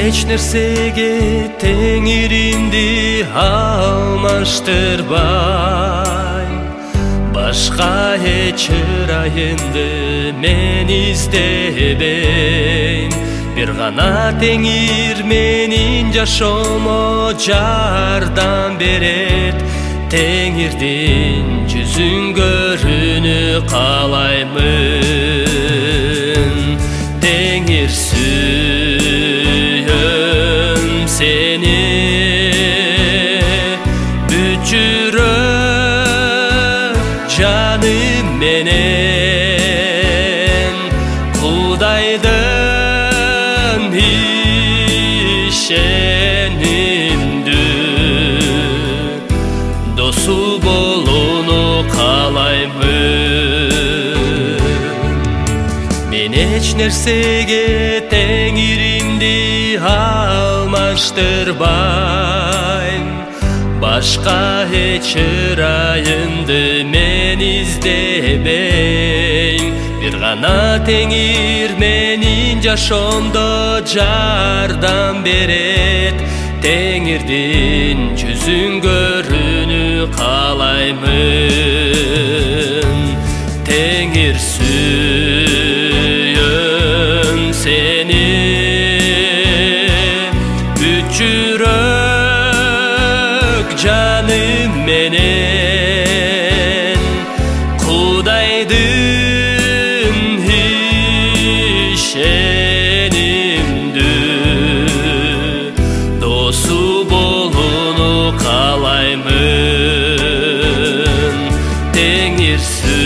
эч нерсеге теңиримди алмаштырбайм. Башка эч ырайымды мен издебейм. Бир гана теңир менин жашоомо жардам берет. Теңирдин жүзүн көрүүнү каалаймын. Теңир сүйөм сени, бүт жүрөк жаным менен. Кудайдын ишенимдүү досу болууну каалаймын. Мен эч нерсеге теңиримди алмаштырбайм. Башка эч ырайымды мен издебейм. Бир гана теңир менин жашоомдо жардам берет. Теңирдин жүзүн көрүүнү каалаймын. Теңир сүйөм сени, бүт жүрөк жаным менен. Кудайдын ишенимдүү досу болууну каалаймын. Теңир сүйөм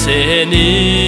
сени.